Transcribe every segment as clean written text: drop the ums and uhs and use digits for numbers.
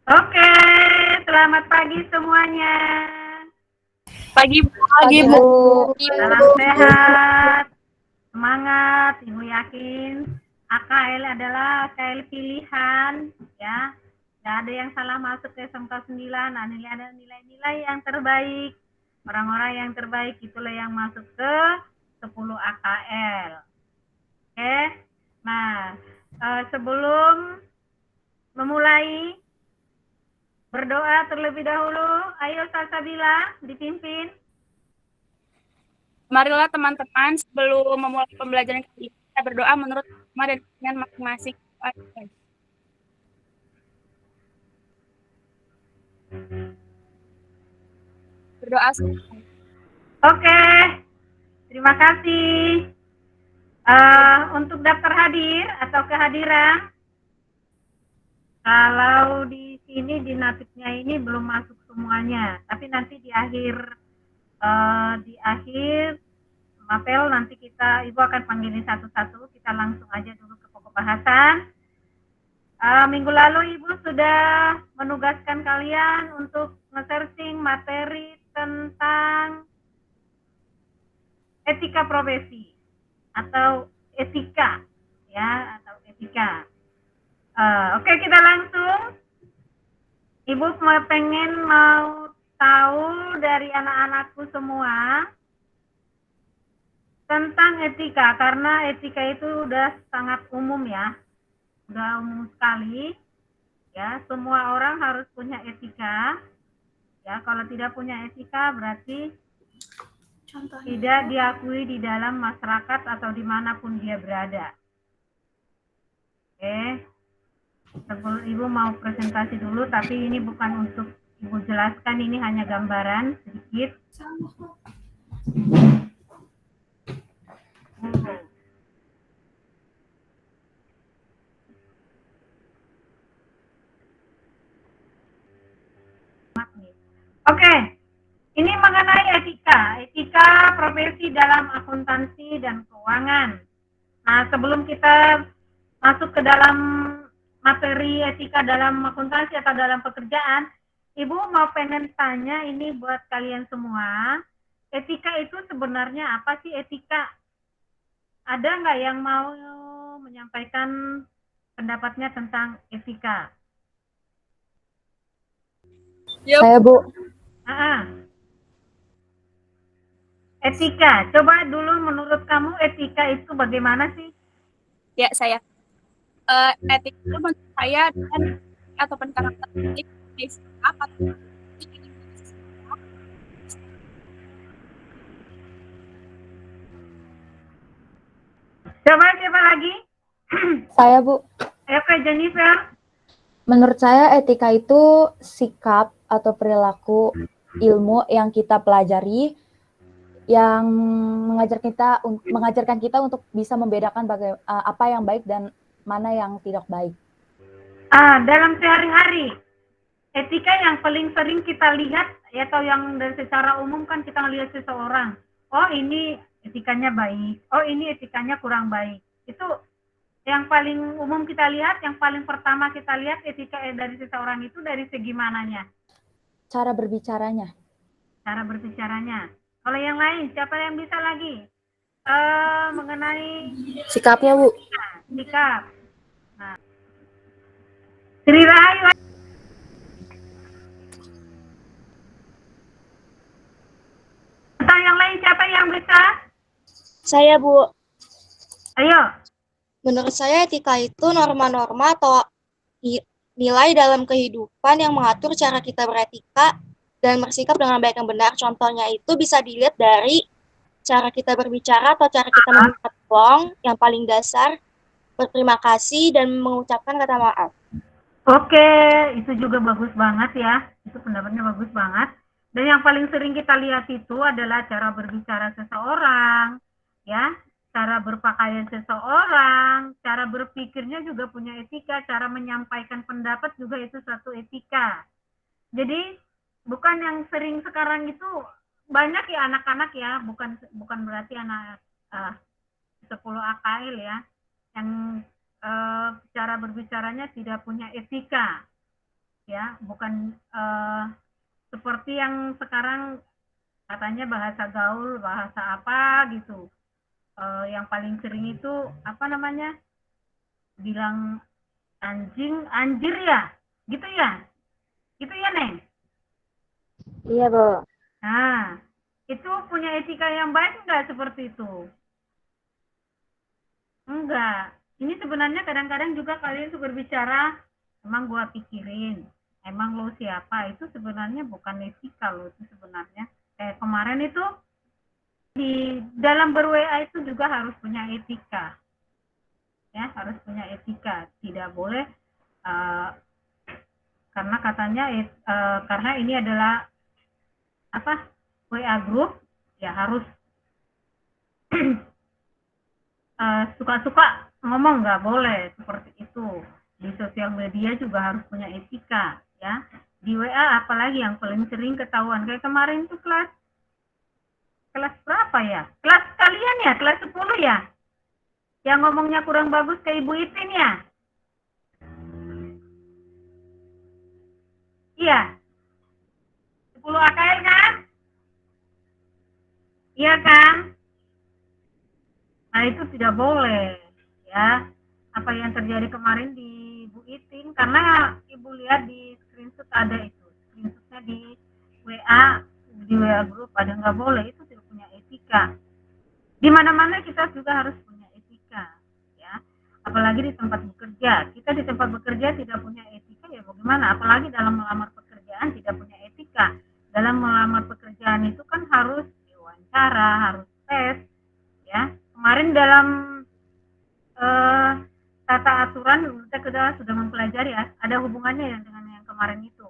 Oke, selamat pagi semuanya. Pagi Bu. Pagi Bu. Salam sehat, semangat. Ibu yakin AKL adalah AKL pilihan, ya. Tidak ada yang salah masuk ke SMK 9. Nah, ada nilai-nilai yang terbaik. Orang-orang yang terbaik itulah yang masuk ke 10 AKL. Oke. Nah, sebelum memulai berdoa terlebih dahulu, ayo Salsabila dipimpin. Marilah teman-teman sebelum memulai pembelajaran kali ini kita berdoa menurut tema dan keyakinan masing-masing. Berdoa. Oke, terima kasih. Untuk daftar hadir atau kehadiran, kalau di sini di natiknya ini belum masuk semuanya, tapi nanti di akhir apel nanti Ibu akan panggilin satu-satu. Kita langsung aja dulu ke pokok bahasan. Minggu lalu Ibu sudah menugaskan kalian untuk nge-searching materi tentang etika profesi atau etika, ya, atau etika. Oke, kita langsung. Ibu mau tahu dari anak-anakku semua tentang etika, karena etika itu udah sangat umum ya, udah umum sekali. Ya, semua orang harus punya etika. Ya, kalau tidak punya etika berarti tidak diakui di dalam masyarakat atau dimanapun dia berada. Oke. Sebelum Ibu mau presentasi dulu, tapi ini bukan untuk Ibu jelaskan, ini hanya gambaran sedikit. Oke, ini mengenai etika profesi dalam akuntansi dan keuangan. Nah, sebelum kita masuk ke dalam materi etika dalam akuntansi atau dalam pekerjaan, Ibu mau pengen tanya ini buat kalian semua, etika itu sebenarnya apa sih etika? Ada nggak yang mau menyampaikan pendapatnya tentang etika? Saya Bu. Etika, coba dulu menurut kamu etika itu bagaimana sih? Ya, saya. Etika itu menurut saya dengan atau karakteristik apa? Coba siapa lagi? Saya Bu. Oke, Jennifer. Menurut saya etika itu sikap atau perilaku ilmu yang kita pelajari yang mengajarkan kita untuk bisa membedakan apa yang baik dan mana yang tidak baik. Dalam sehari-hari, etika yang paling sering kita lihat atau yang dari secara umum kan kita melihat seseorang, oh ini etikanya baik, oh ini etikanya kurang baik. Itu yang paling umum kita lihat, yang paling pertama kita lihat etika dari seseorang itu dari segi mananya? Cara berbicaranya. Cara berbicaranya. Kalau yang lain, siapa yang bisa lagi? Mengenai sikapnya Bu. Sikap. Nah, Sri Rahayu. Atau yang lain siapa yang bisa? Saya Bu. Ayo. Menurut saya etika itu norma-norma atau nilai dalam kehidupan yang mengatur cara kita beretika dan bersikap dengan baik dan benar. Contohnya itu bisa dilihat dari cara kita berbicara atau cara kita meminta tolong yang paling dasar, berterima kasih dan mengucapkan kata maaf. Oke, itu juga bagus banget ya. Itu pendapatnya bagus banget. Dan yang paling sering kita lihat itu adalah cara berbicara seseorang, ya, cara berpakaian seseorang, cara berpikirnya juga punya etika, cara menyampaikan pendapat juga itu satu etika. Jadi bukan yang sering sekarang itu banyak ya anak-anak ya, bukan berarti anak 10 AKL ya, yang cara berbicaranya tidak punya etika, ya, bukan seperti yang sekarang katanya bahasa gaul, bahasa apa gitu. Yang paling sering itu apa namanya? Bilang anjir ya, gitu ya, Neng. Iya, Bu. Nah, itu punya etika yang baik nggak seperti itu? Enggak. Ini sebenarnya kadang-kadang juga kalian tuh berbicara, emang gua pikirin, emang lo siapa? Itu sebenarnya bukan etika lo itu sebenarnya. Kayak kemarin itu di dalam ber-WA itu juga harus punya etika. Ya, harus punya etika. Tidak boleh karena katanya karena ini adalah apa? WA group, ya harus suka-suka ngomong, nggak boleh seperti itu. Di sosial media juga harus punya etika, ya. Di WA apalagi yang paling sering ketahuan, kayak kemarin tuh kelas berapa ya? Kelas kalian ya, kelas 10 ya? Yang ngomongnya kurang bagus ke Ibu Itin ya? Iya. 10 AKL kan? Iya kan? Nah, itu tidak boleh, ya. Apa yang terjadi kemarin di Bu Itin, karena Ibu lihat di screenshot ada itu. Screenshotnya di WA grup ada, nggak boleh, itu tidak punya etika. Di mana-mana kita juga harus punya etika, ya. Apalagi di tempat bekerja. Kita di tempat bekerja tidak punya etika, ya bagaimana? Apalagi dalam melamar pekerjaan tidak punya etika. Dalam melamar pekerjaan itu kan harus diwawancara, harus tes, ya. Kemarin dalam tata aturan kita sudah mempelajari, ya, ada hubungannya dengan yang kemarin itu,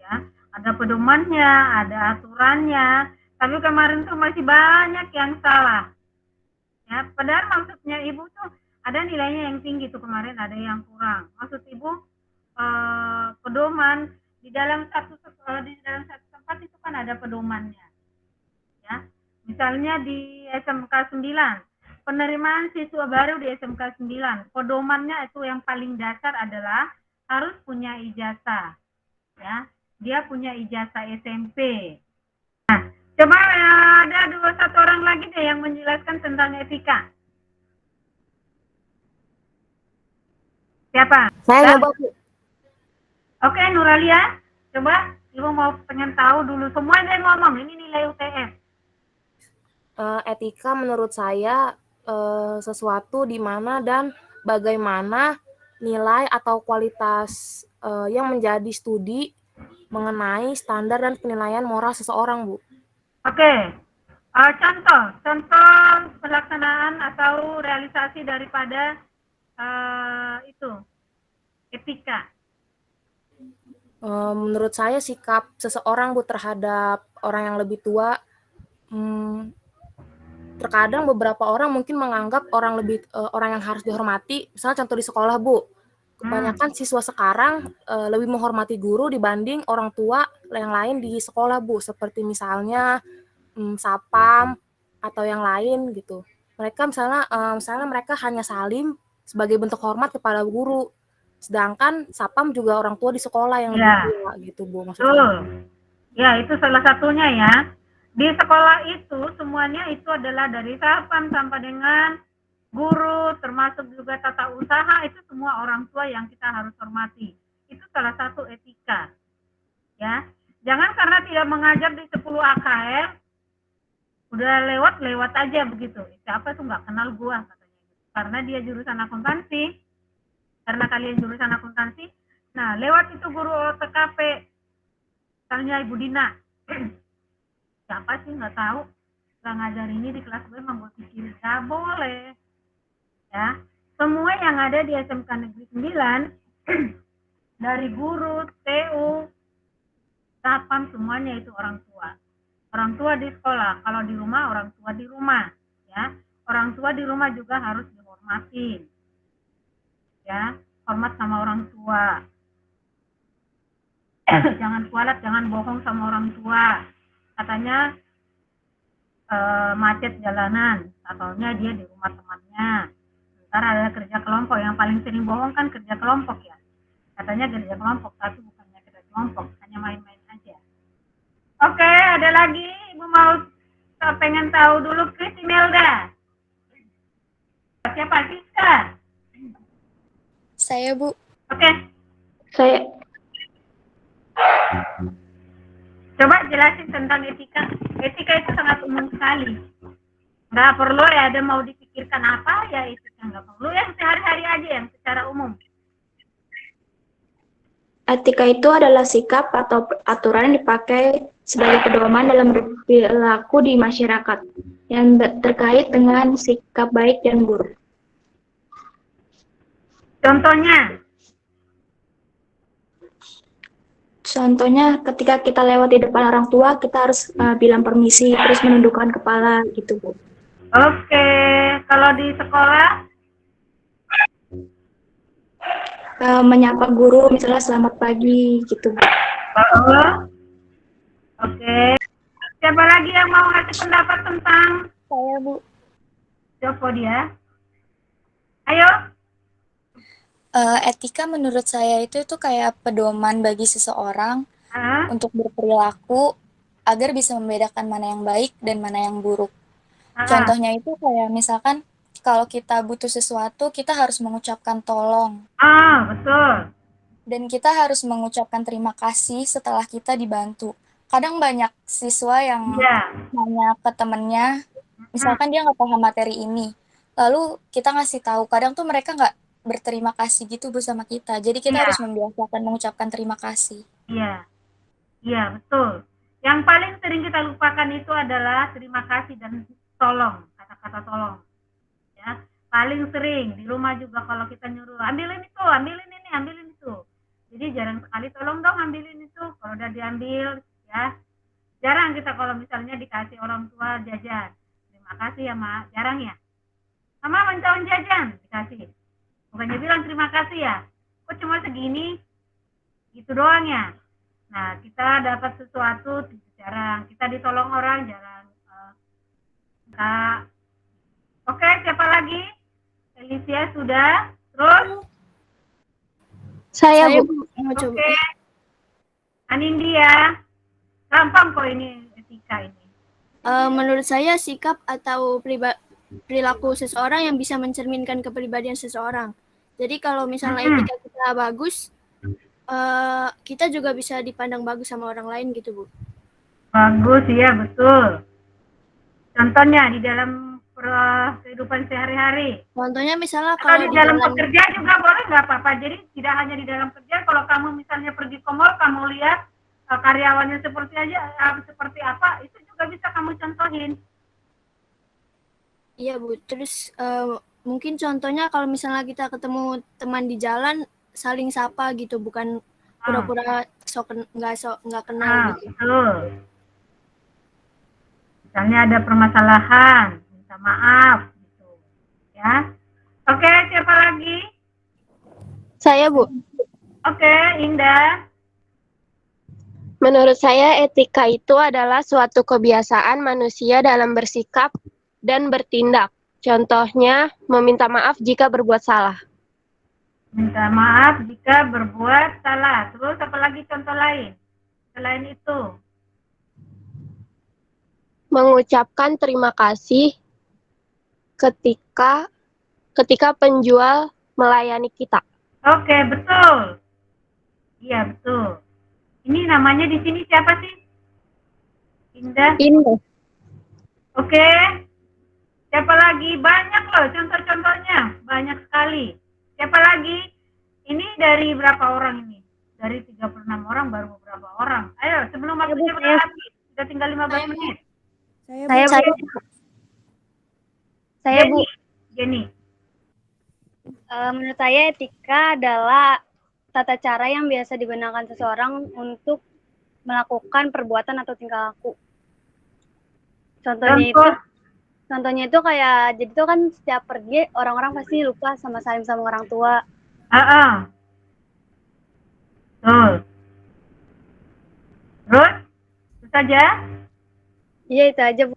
ya. Ada pedomannya, ada aturannya, tapi kemarin tuh masih banyak yang salah, ya. Padahal maksudnya Ibu tuh ada nilainya yang tinggi tuh kemarin, ada yang kurang. Maksud Ibu pedoman di dalam satu tempat itu kan ada pedomannya, ya. Misalnya di SMK 9, penerimaan siswa baru di SMK 9, pedomannya itu yang paling dasar adalah harus punya ijazah, ya. Dia punya ijazah SMP. Nah, coba ada 21 orang lagi deh yang menjelaskan tentang etika. Siapa? Saya nyoba, Bu. Oke, Nuralia, coba Ibu mau pengen tahu dulu, semua yang ngomong, ini nilai UTS. Etika menurut saya sesuatu di mana dan bagaimana nilai atau kualitas yang menjadi studi mengenai standar dan penilaian moral seseorang, Bu. Oke, contoh pelaksanaan atau realisasi daripada itu etika. Menurut saya sikap seseorang, Bu, terhadap orang yang lebih tua, terkadang beberapa orang mungkin menganggap orang yang harus dihormati, misalnya contoh di sekolah, Bu, kebanyakan siswa sekarang lebih menghormati guru dibanding orang tua yang lain di sekolah, Bu, seperti misalnya sapam atau yang lain gitu. Mereka misalnya mereka hanya salim sebagai bentuk hormat kepada guru, sedangkan sapam juga orang tua di sekolah yang lebih tua gitu, Bu, maksudnya. Ya, itu salah satunya ya. Di sekolah itu semuanya itu adalah dari sapam sampai dengan guru, termasuk juga tata usaha, itu semua orang tua yang kita harus hormati. Itu salah satu etika, ya. Jangan karena tidak mengajar di 10 AKL, udah lewat aja begitu. Siapa tuh nggak kenal gua katanya. Karena dia jurusan akuntansi, karena kalian jurusan akuntansi, nah lewat itu guru OTKP, misalnya Ibu Dina, siapa sih nggak tahu, nggak ngajar ini di kelas gue, emang gue pikirin nggak boleh, ya. Semua yang ada di SMK Negeri 9 dari guru, TU, sapam, semuanya itu orang tua. Orang tua di sekolah, kalau di rumah orang tua di rumah, ya. Orang tua di rumah juga harus dihormatin, ya. Hormat sama orang tua. Jangan kualat, jangan bohong sama orang tua. Katanya macet jalanan, ataunya dia di rumah temannya, Sekarang adalah kerja kelompok. Yang paling sering bohong kan kerja kelompok ya. Katanya kerja kelompok, tapi bukannya kerja kelompok, hanya main-main aja. Oke, ada lagi? Ibu mau pengen tahu dulu Kris Imelda. Siapa? Siska? Saya, Bu. Oke, Saya coba jelasin tentang etika. Etika itu sangat umum sekali. Nggak perlu ya ada mau dipikirkan apa ya etika. Nggak perlu yang sehari-hari aja yang secara umum. etika itu adalah sikap atau aturan yang dipakai sebagai pedoman dalam berperilaku di masyarakat yang terkait dengan sikap baik dan buruk. Contohnya, ketika kita lewat di depan orang tua, kita harus bilang permisi, terus menundukkan kepala, gitu, Bu. Oke, kalau di sekolah? Menyapa guru, misalnya selamat pagi, gitu, Bu. Oke. Siapa lagi yang mau ngasih pendapat tentang? Saya, Bu. Coba dia. Ayo. Etika menurut saya itu kayak pedoman bagi seseorang Hah? untuk berperilaku agar bisa membedakan mana yang baik dan mana yang buruk. Contohnya itu kayak misalkan kalau kita butuh sesuatu, kita harus mengucapkan tolong. Betul. Dan kita harus mengucapkan terima kasih setelah kita dibantu. Kadang banyak siswa yang nanya ke temennya, misalkan dia nggak paham materi ini. Lalu kita ngasih tahu, kadang tuh mereka nggak berterima kasih gitu Bu sama kita. Jadi kita harus membiasakan mengucapkan terima kasih. Iya, betul. Yang paling sering kita lupakan itu adalah terima kasih dan tolong, kata-kata tolong. Ya, paling sering di rumah juga kalau kita nyuruh ambilin itu, ambilin ini, ambilin itu. Jadi jarang sekali tolong dong ambilin itu. Kalau udah diambil, ya jarang kita kalau misalnya dikasih orang tua jajan. Terima kasih ya Ma, jarang ya. Mama mencari jajan, dikasih. Bukannya bilang terima kasih ya, kok cuma segini, gitu doang ya. Nah, kita dapat sesuatu jarang, kita ditolong orang jarang. Oke, siapa lagi? Alicia sudah, terus? Saya, Bu. Oke, Anindya, gampang kok ini etika ini. Menurut saya sikap atau perilaku seseorang yang bisa mencerminkan kepribadian seseorang. Jadi kalau misalnya etika kita bagus, kita juga bisa dipandang bagus sama orang lain gitu, Bu. Bagus, iya betul. Contohnya di dalam kehidupan sehari-hari. Contohnya misalnya Kalau di dalam jalan, pekerja juga boleh nggak apa-apa. Jadi tidak hanya di dalam kerja, kalau kamu misalnya pergi ke mall, kamu lihat karyawannya seperti apa, itu juga bisa kamu contohin. iya Bu. Terus mungkin contohnya kalau misalnya kita ketemu teman di jalan, saling sapa gitu, bukan pura-pura nggak kenal gitu. Betul. Misalnya ada permasalahan, minta maaf gitu. Ya. Oke, siapa lagi? Saya, Bu. Oke, Indah. Menurut saya, etika itu adalah suatu kebiasaan manusia dalam bersikap dan bertindak. Contohnya, meminta maaf jika berbuat salah. Minta maaf jika berbuat salah. Terus apa lagi contoh lain? Selain itu. Mengucapkan terima kasih ketika penjual melayani kita. Oke, betul. Iya, betul. Ini namanya di sini siapa sih? Indah. Indah. Oke. Siapa lagi? Banyak loh contoh-contohnya. Banyak sekali. Siapa lagi? Ini dari berapa orang ini? Dari 36 orang baru beberapa orang. Ayo, sebelum waktunya habis. Sudah tinggal 15 menit. Saya, Bu. Jenny. Menurut saya etika adalah tata cara yang biasa digunakan seseorang untuk melakukan perbuatan atau tingkah laku. Contohnya itu kayak, jadi itu kan setiap pergi orang-orang pasti lupa sama salim sama orang tua. Betul. Terus? Itu saja? Iya, itu aja, Bu.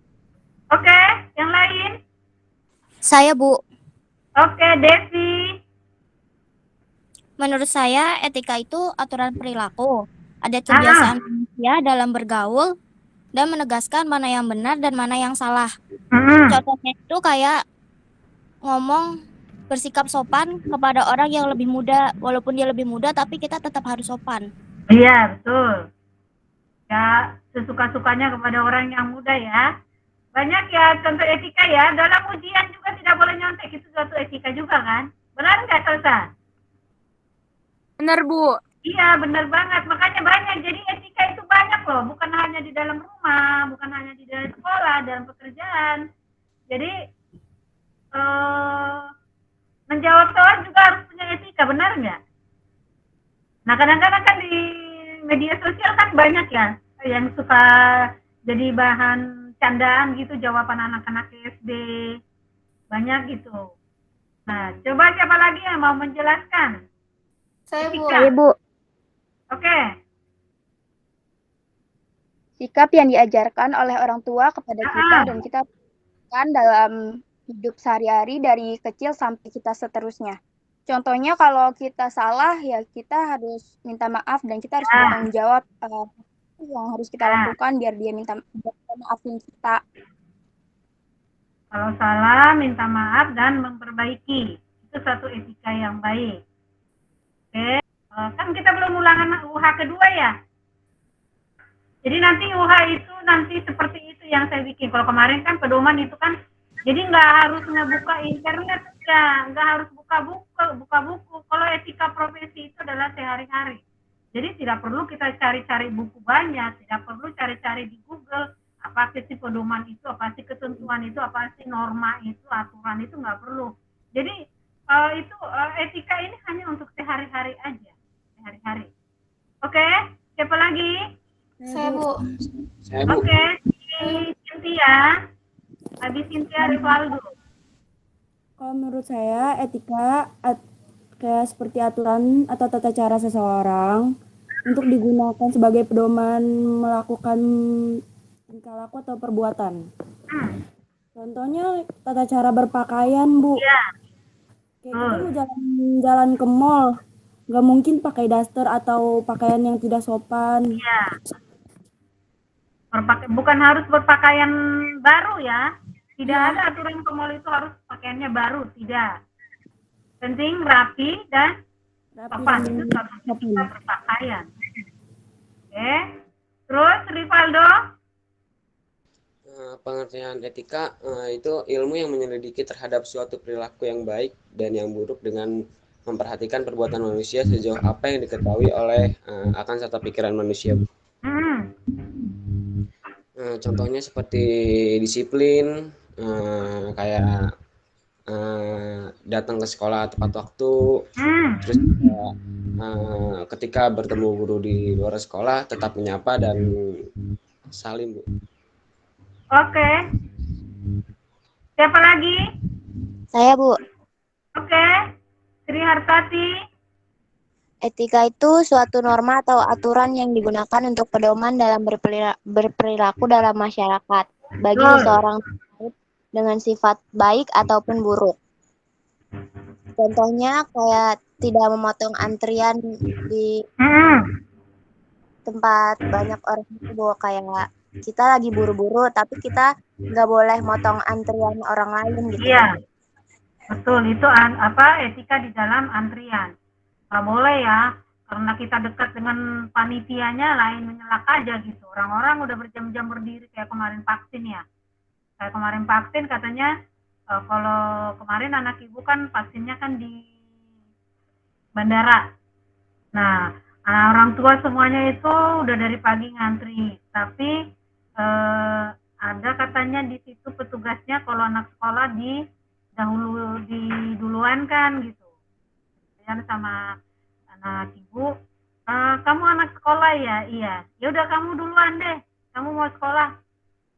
Oke, yang lain? Saya, Bu. Oke, Desi. Menurut saya, etika itu aturan perilaku, ada kebiasaan manusia dalam bergaul, dan menegaskan mana yang benar dan mana yang salah. Contohnya itu kayak ngomong bersikap sopan kepada orang yang lebih muda, walaupun dia lebih muda, tapi kita tetap harus sopan. Iya, betul. Ya, sesuka-sukanya kepada orang yang muda ya. Banyak ya contoh etika ya. Dalam ujian juga tidak boleh nyontek, itu suatu etika juga kan? Benar nggak, Salsa? Benar, Bu. Iya, benar banget. Makanya banyak. Jadi etika itu banyak loh. Bukan hanya di dalam rumah, bukan hanya di dalam sekolah, dalam pekerjaan. Jadi, menjawab soal juga harus punya etika, benar nggak? Nah, kadang-kadang kan di media sosial kan banyak ya yang suka jadi bahan candaan gitu, jawaban anak-anak SD. Banyak gitu. Nah, coba siapa lagi yang mau menjelaskan? Saya, Bu. Saya, Bu. Oke. Sikap yang diajarkan oleh orang tua kepada kita dan kita kan dalam hidup sehari-hari dari kecil sampai kita seterusnya. Contohnya kalau kita salah ya kita harus minta maaf dan kita harus bertanggung jawab yang harus kita lakukan biar dia minta maafin kita. Kalau salah minta maaf dan memperbaiki. Itu satu etika yang baik. Oke. Kan kita belum ulangan UH kedua ya. Jadi nanti UH itu nanti seperti itu yang saya bikin. Kalau kemarin kan pedoman itu kan, jadi nggak harus ngebuka internet ya, nggak harus buka buku. Kalau etika profesi itu adalah sehari-hari. Jadi tidak perlu kita cari-cari buku banyak, tidak perlu cari-cari di Google apa sih pedoman itu, apa sih ketentuan itu, apa sih norma itu, aturan itu nggak perlu. Jadi itu etika ini hanya untuk sehari-hari aja, sehari-hari. Oke, siapa lagi? Saya, Bu. Oke, Cynthia. Habis Cynthia Rivaldo. Kalau menurut saya etika kayak seperti aturan atau tata cara seseorang untuk digunakan sebagai pedoman melakukan tingkah laku atau perbuatan. Contohnya tata cara berpakaian, Bu. Iya. Kayak kita mau jalan ke mall, nggak mungkin pakai daster atau pakaian yang tidak sopan. Iya. Bukan harus berpakaian baru ya. Tidak ada aturan ke mall itu harus pakaiannya baru, tidak. Penting rapi dan sopan, itu harus kita berpakaian. Oke. Terus Rivaldo? Pengertian etika itu ilmu yang menyelidiki terhadap suatu perilaku yang baik dan yang buruk dengan memperhatikan perbuatan manusia sejauh apa yang diketahui oleh akal serta pikiran manusia. Contohnya seperti disiplin, kayak datang ke sekolah tepat waktu, terus ketika bertemu guru di luar sekolah tetap menyapa dan salim, Bu. Oke. Siapa lagi? Saya, Bu. Oke. Sri Hartati. Etika itu suatu norma atau aturan yang digunakan untuk pedoman dalam berperilaku dalam masyarakat bagi seseorang dengan sifat baik ataupun buruk. Contohnya kayak tidak memotong antrian di tempat banyak orang itu, Bu. Kayak kita lagi buru-buru tapi kita nggak boleh motong antrian orang lain gitu. Iya. Betul, itu etika di dalam antrian. Nggak boleh ya, karena kita dekat dengan panitianya lain menyelak aja gitu. Orang-orang udah berjam-jam berdiri kayak kemarin vaksin ya. Kayak kemarin vaksin katanya kalau kemarin anak ibu kan vaksinnya kan di bandara. Nah, orang tua semuanya itu udah dari pagi ngantri. Tapi ada katanya di situ petugasnya kalau anak sekolah duluan kan gitu. Dan sama anak ibu, kamu anak sekolah ya? Iya. Ya udah kamu duluan deh. Kamu mau sekolah.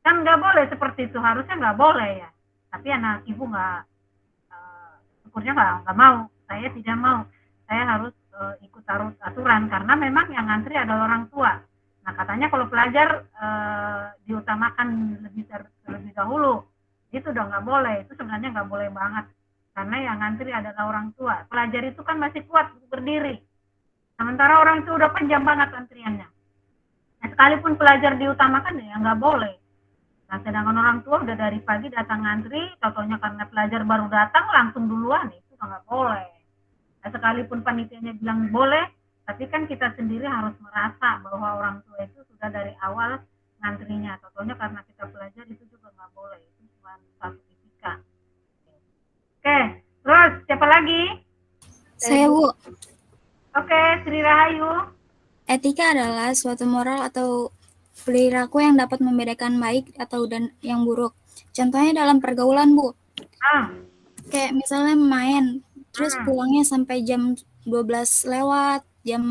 Kan nggak boleh seperti itu. Harusnya nggak boleh ya. Tapi anak ibu syukurnya nggak mau. Saya tidak mau. Saya harus ikut aturan karena memang yang ngantri adalah orang tua. Nah katanya kalau pelajar diutamakan lebih dahulu, itu udah nggak boleh. Itu sebenarnya nggak boleh banget. karena yang ngantri adalah orang tua. Pelajar itu kan masih kuat berdiri, sementara orang tua udah panjang banget antriannya. Nah, sekalipun pelajar diutamakan ya nggak boleh. Nah, sedangkan orang tua udah dari pagi datang ngantri, contohnya karena pelajar baru datang langsung duluan, itu nggak boleh. Nah, sekalipun panitianya bilang boleh, tapi kan kita sendiri harus merasa bahwa orang tua itu sudah dari awal ngantrinya. Contohnya karena kita pelajar itu juga nggak boleh, itu cuma satu etika. Oke, terus siapa lagi? Saya, Bu. Oke, Sri Rahayu. Etika adalah suatu moral atau perilaku yang dapat membedakan baik atau dan yang buruk. Contohnya dalam pergaulan, Bu. Kayak misalnya main, terus pulangnya sampai jam 12 lewat, jam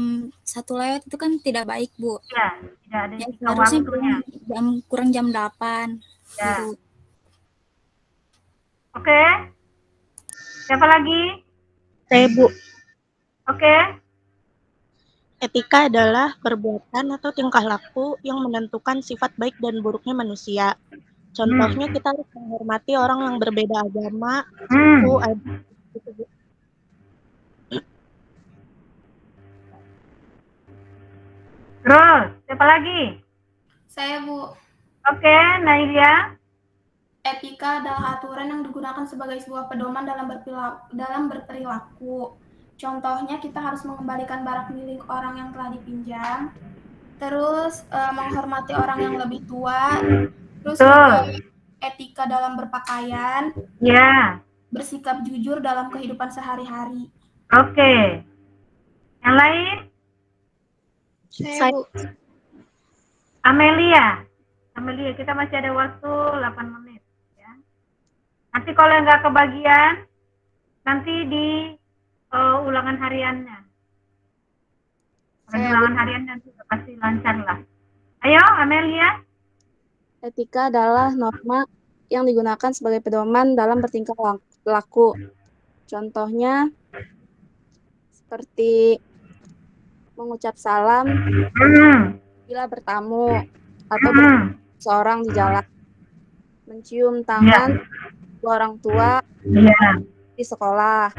1 lewat, itu kan tidak baik, Bu. Ya, tidak ada Ya, etika seharusnya waktunya. kurang jam 8. Ya. Gitu. Oke. Siapa lagi? Saya, Bu. Oke. Etika adalah perbuatan atau tingkah laku yang menentukan sifat baik dan buruknya manusia. Contohnya kita harus menghormati orang yang berbeda agama, suku, gitu, Bu. Terus, siapa lagi? Saya, Bu. Oke, Nailia. Etika adalah aturan yang digunakan sebagai sebuah pedoman dalam berperilaku. Contohnya kita harus mengembalikan barang milik orang yang telah dipinjam, terus menghormati orang yang lebih tua, terus juga etika dalam berpakaian, bersikap jujur dalam kehidupan sehari-hari. Oke. Yang lain? Saya, Bu. Amelia, kita masih ada waktu 8 menit. Ya. Nanti kalau nggak kebagian, nanti di ulangan hariannya. Ulangan harian nanti pasti lancar lah. Ayo, Amelia. Etika adalah norma yang digunakan sebagai pedoman dalam bertingkah laku. Contohnya seperti mengucap salam bila bertamu atau seorang di jalan, mencium tangan orang tua di sekolah,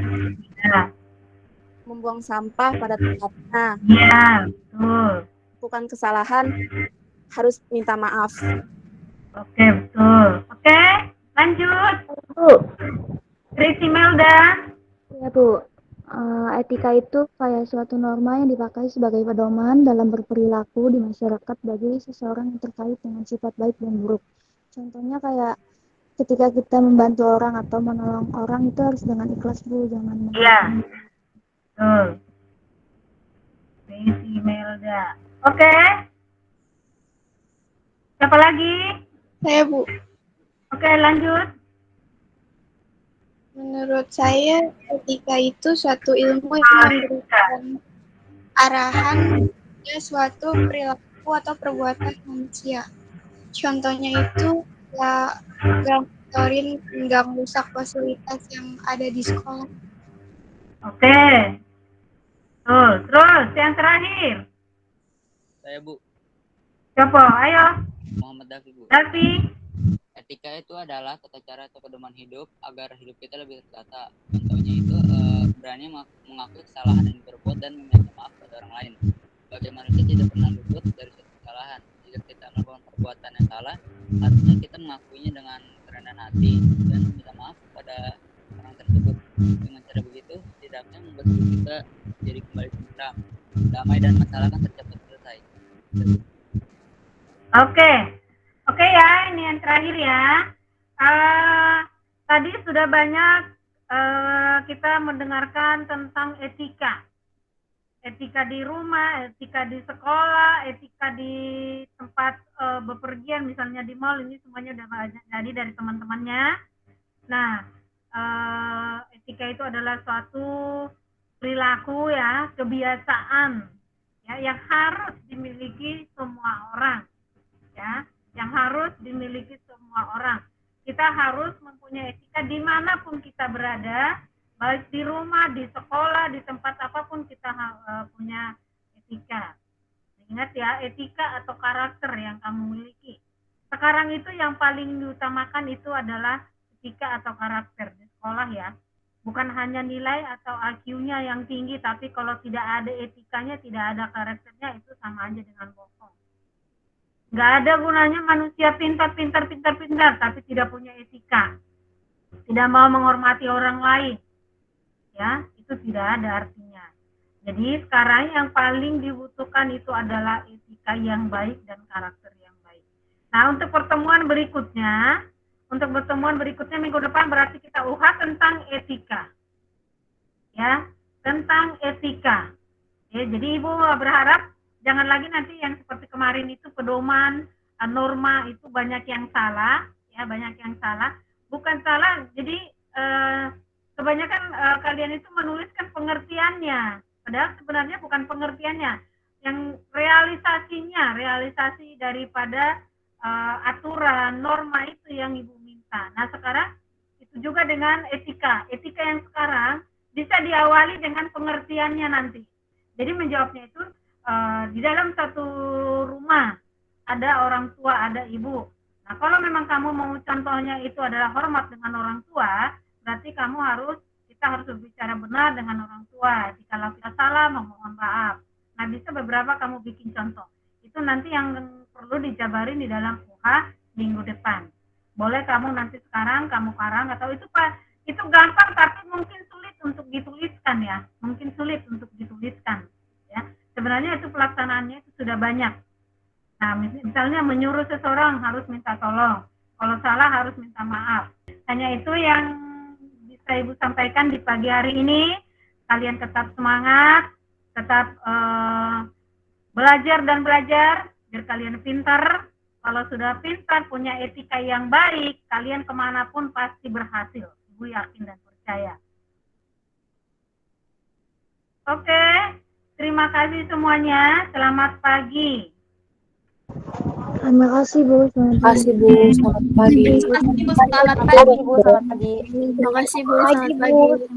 membuang sampah pada tempatnya, bukan kesalahan harus minta maaf. Oke, betul. Oke, lanjut. Tracy Melda. Ya, Bu. Etika itu kayak suatu norma yang dipakai sebagai pedoman dalam berperilaku di masyarakat bagi seseorang yang terkait dengan sifat baik dan buruk. Contohnya kayak ketika kita membantu orang atau menolong orang itu harus dengan ikhlas, Bu, jangan. Iya. Betul. Tracy Melda. Oke. Siapa lagi? Saya, Bu. Oke, lanjut. Menurut saya, etika itu suatu ilmu yang memberikan arahan pada suatu perilaku atau perbuatan manusia. Contohnya itu ya nggak ngotorin, nggak merusak fasilitas yang ada di sekolah. Oke. Terus yang terakhir. Saya, Bu. Siapa? Ayo. Muhammad Dafi, Bu. Dafi. Etika itu adalah tata cara atau pedoman hidup agar hidup kita lebih tertata. Contohnya itu berani mengakui kesalahan yang diperbuat dan meminta maaf pada orang lain. Bagi manusia tidak pernah luput dari suatu kesalahan. Jika kita melakukan perbuatan yang salah, harusnya kita mengakuinya dengan kerendahan hati dan meminta maaf pada orang tersebut. Dengan cara begitu, setidaknya membuat hidup kita jadi kembali tentram, damai dan masalah kan tercepat selesai. Oke ya, ini yang terakhir ya. Tadi sudah banyak kita mendengarkan tentang etika. Etika di rumah, etika di sekolah, etika di tempat bepergian, misalnya di mall, ini semuanya sudah jadi dari teman-temannya. Nah, etika itu adalah suatu perilaku ya, kebiasaan ya, yang harus dimiliki semua orang. Ya, yang harus dimiliki semua orang. Kita harus mempunyai etika dimanapun kita berada, baik di rumah, di sekolah, di tempat apapun kita punya etika. Ingat ya, etika atau karakter yang kamu miliki. Sekarang itu yang paling diutamakan itu adalah etika atau karakter di sekolah ya. Bukan hanya nilai atau IQ-nya yang tinggi, tapi kalau tidak ada etikanya, tidak ada karakternya, itu sama aja dengan bohong. Nggak ada gunanya manusia pintar, tapi tidak punya etika. Tidak mau menghormati orang lain. Ya, itu tidak ada artinya. Jadi sekarang yang paling dibutuhkan itu adalah etika yang baik dan karakter yang baik. Nah, untuk pertemuan berikutnya minggu depan berarti kita tentang etika. Ya, tentang etika. Ya, jadi Ibu berharap jangan lagi nanti yang seperti kemarin itu pedoman, norma itu banyak yang salah, ya, banyak yang salah. Bukan salah, jadi kebanyakan kalian itu menuliskan pengertiannya, padahal sebenarnya bukan pengertiannya, yang realisasi daripada aturan, norma itu yang Ibu minta. Nah, sekarang itu juga dengan etika yang sekarang bisa diawali dengan pengertiannya nanti. Jadi menjawabnya itu di dalam satu rumah ada orang tua, ada ibu. Nah, kalau memang kamu mau contohnya itu adalah hormat dengan orang tua, berarti kita harus berbicara benar dengan orang tua. Jikalau kita salah, memohon maaf. Nah, bisa beberapa kamu bikin contoh. Itu nanti yang perlu dijabarin di dalam UH minggu depan. Boleh kamu nanti sekarang kamu karang atau itu gampang tapi mungkin sulit untuk dituliskan ya. Mungkin sulit untuk dituliskan ya. Sebenarnya itu pelaksanaannya itu sudah banyak. Nah, misalnya menyuruh seseorang harus minta tolong. Kalau salah harus minta maaf. Hanya itu yang bisa Ibu sampaikan di pagi hari ini. Kalian tetap semangat, tetap belajar biar kalian pintar. Kalau sudah pintar, punya etika yang baik, kalian kemanapun pasti berhasil. Ibu yakin dan percaya. Oke, terima kasih semuanya. Selamat pagi. Terima kasih Bu. Terima kasih Bu. Selamat pagi. Terima kasih Bu. Selamat pagi. Terima kasih Bu. Selamat pagi.